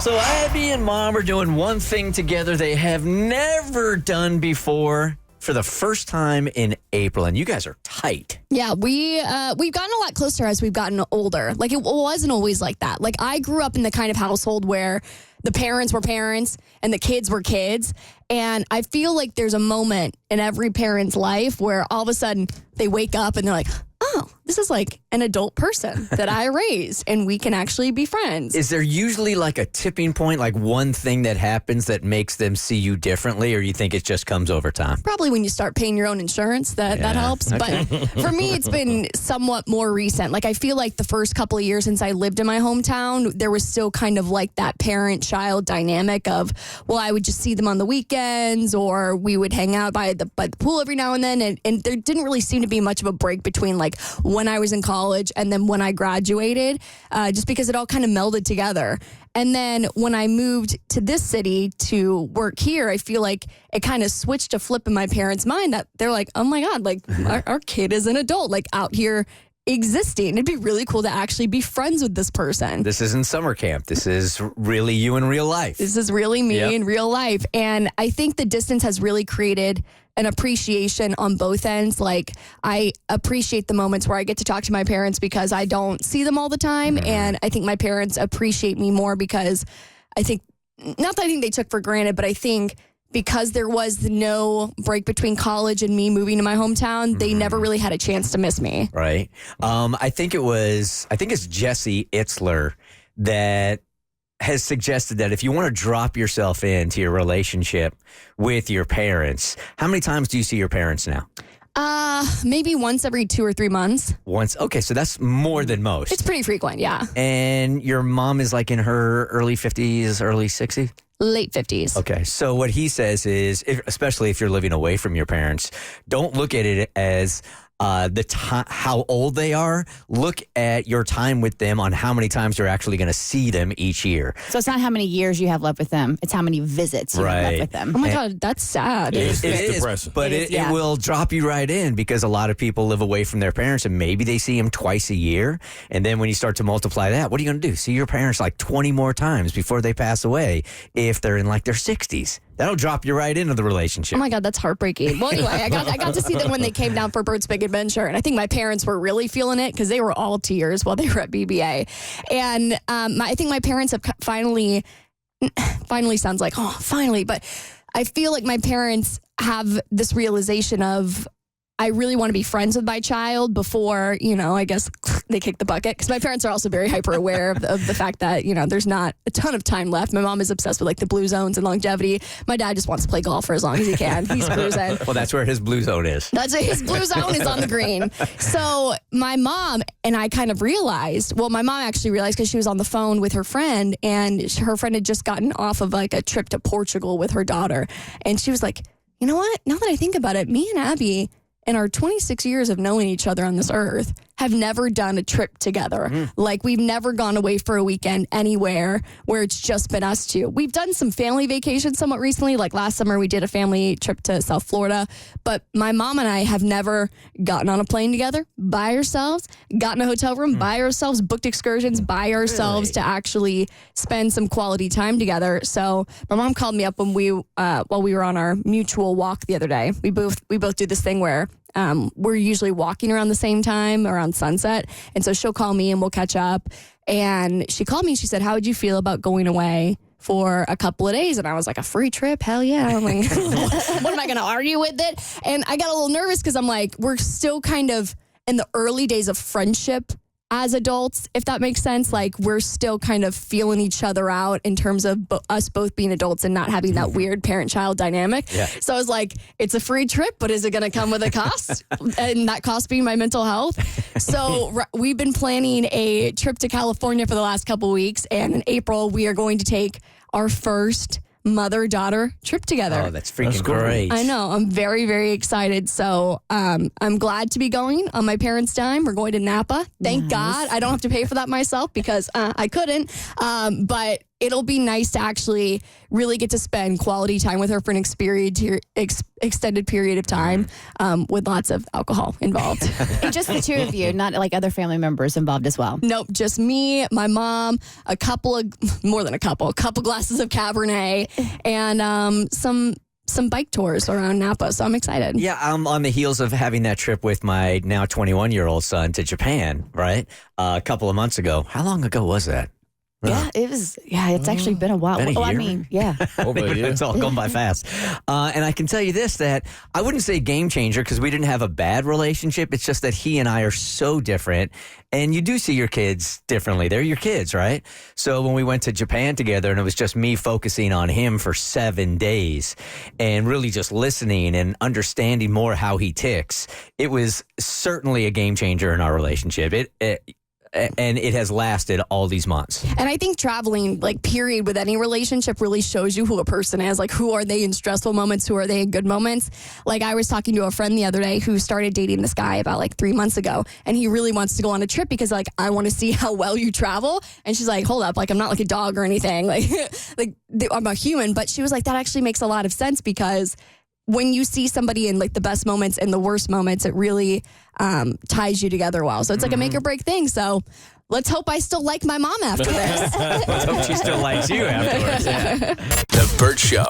So Abby and Mom are doing one thing together they have never done before for the first time in April, and you guys are tight. Yeah, we've gotten a lot closer as we've gotten older. Like, it wasn't always like that. Like, I grew up in the kind of household where the parents were parents and the kids were kids. And I feel like there's a moment in every parent's life where all of a sudden they wake up and they're like, oh, this is like an adult person that I raised and we can actually be friends. Is there usually like a tipping point, like one thing that happens that makes them see you differently, or you think it just comes over time? Probably when you start paying your own insurance, that helps. Okay. But for me, it's been somewhat more recent. Like, I feel like the first couple of years since I lived in my hometown, there was still kind of like that parent-child dynamic of, well, I would just see them on the weekends, or we would hang out by the pool every now and then. And there didn't really seem to be much of a break between like when I was in college and then when I graduated, just because it all kind of melded together. And then when I moved to this city to work here, I feel like it kind of switched a flip in my parents' mind that they're like, oh my God, like our kid is an adult, like out here existing. It'd be really cool to actually be friends with this person. This isn't summer camp. This is really you in real life. This is really me in real life. And I think the distance has really created an appreciation on both ends. Like, I appreciate the moments where I get to talk to my parents because I don't see them all the time. And I think my parents appreciate me more because I think, not that I think they took for granted, but I think because there was no break between college and me moving to my hometown, they never really had a chance to miss me. Right. I think it's Jesse Itzler that has suggested that if you want to drop yourself into your relationship with your parents, how many times do you see your parents now? Maybe once every 2 or 3 months. Once. Okay, so that's more than most. It's pretty frequent, yeah. And your mom is like in her early 50s, early 60s? Late 50s. Okay, so what he says is, especially if you're living away from your parents, don't look at it as how old they are. Look at your time with them on how many times you're actually going to see them each year. So it's not how many years you have left with them. It's how many visits you have left with them. Oh my God, that's sad. It is depressing. But it will drop you right in because a lot of people live away from their parents and maybe they see them twice a year. And then when you start to multiply that, what are you going to do? See your parents like 20 more times before they pass away if they're in like their 60s. That'll drop you right into the relationship. Oh my God, that's heartbreaking. Well, anyway, I got to see them when they came down for Bert's Big Adventure, and I think my parents were really feeling it because they were all tears while they were at BBA. And I think my parents have finally sounds like, oh, finally, but I feel like my parents have this realization of, I really want to be friends with my child before, I guess they kick the bucket. Because my parents are also very hyper aware of the fact that, there's not a ton of time left. My mom is obsessed with like the blue zones and longevity. My dad just wants to play golf for as long as he can. He's cruising. Well, that's where his blue zone is. His blue zone is on the green. So my mom and I kind of realized, my mom actually realized because she was on the phone with her friend and her friend had just gotten off of like a trip to Portugal with her daughter. And she was like, you know what? Now that I think about it, me and Abby, in our 26 years of knowing each other on this earth, have never done a trip together. Like, we've never gone away for a weekend anywhere where it's just been us two. We've done some family vacations somewhat recently. Like last summer, we did a family trip to South Florida. But my mom and I have never gotten on a plane together by ourselves, gotten a hotel room by ourselves, booked excursions by ourselves to actually spend some quality time together. So my mom called me up when while we were on our mutual walk the other day. We both do this thing where we're usually walking around the same time around sunset. And so she'll call me and we'll catch up. And she called me and she said, how would you feel about going away for a couple of days? And I was like, a free trip? Hell yeah. I'm like, what am I going to argue with it? And I got a little nervous because I'm like, we're still kind of in the early days of friendship as adults, if that makes sense. Like, we're still kind of feeling each other out in terms of us both being adults and not having that weird parent-child dynamic. Yeah. So I was like, it's a free trip, but is it going to come with a cost? And that cost being my mental health. So we've been planning a trip to California for the last couple of weeks. And in April, we are going to take our first mother-daughter trip together. Oh, that's freaking great. I know. I'm very, very excited. So I'm glad to be going on my parents' dime. We're going to Napa. Thank God. I don't have to pay for that myself because I couldn't. But it'll be nice to actually really get to spend quality time with her for an extended period of time with lots of alcohol involved. And just the two of you, not like other family members involved as well. Nope, just me, my mom, a couple glasses of Cabernet, and some bike tours around Napa. So I'm excited. Yeah, I'm on the heels of having that trip with my now 21-year-old son to Japan, right? A couple of months ago. How long ago was that? Yeah, it was. Yeah, it's actually been a while. Been a Well, I year? mean, yeah. It's all gone by fast. And I can tell you this, that I wouldn't say game changer because we didn't have a bad relationship. It's just that he and I are so different. And you do see your kids differently. They're your kids, right? So when we went to Japan together and it was just me focusing on him for 7 days and really just listening and understanding more how he ticks, it was certainly a game changer in our relationship. And it has lasted all these months. And I think traveling, like, period, with any relationship really shows you who a person is. Like, who are they in stressful moments? Who are they in good moments? Like, I was talking to a friend the other day who started dating this guy about, like, 3 months ago. And he really wants to go on a trip because, like, I want to see how well you travel. And she's like, hold up. Like, I'm not like a dog or anything. Like, I'm a human. But she was like, that actually makes a lot of sense because when you see somebody in like the best moments and the worst moments, it really ties you together well. So it's like a make or break thing. So let's hope I still like my mom after this. Let's hope she still likes you afterwards. Yeah. The Bert Show.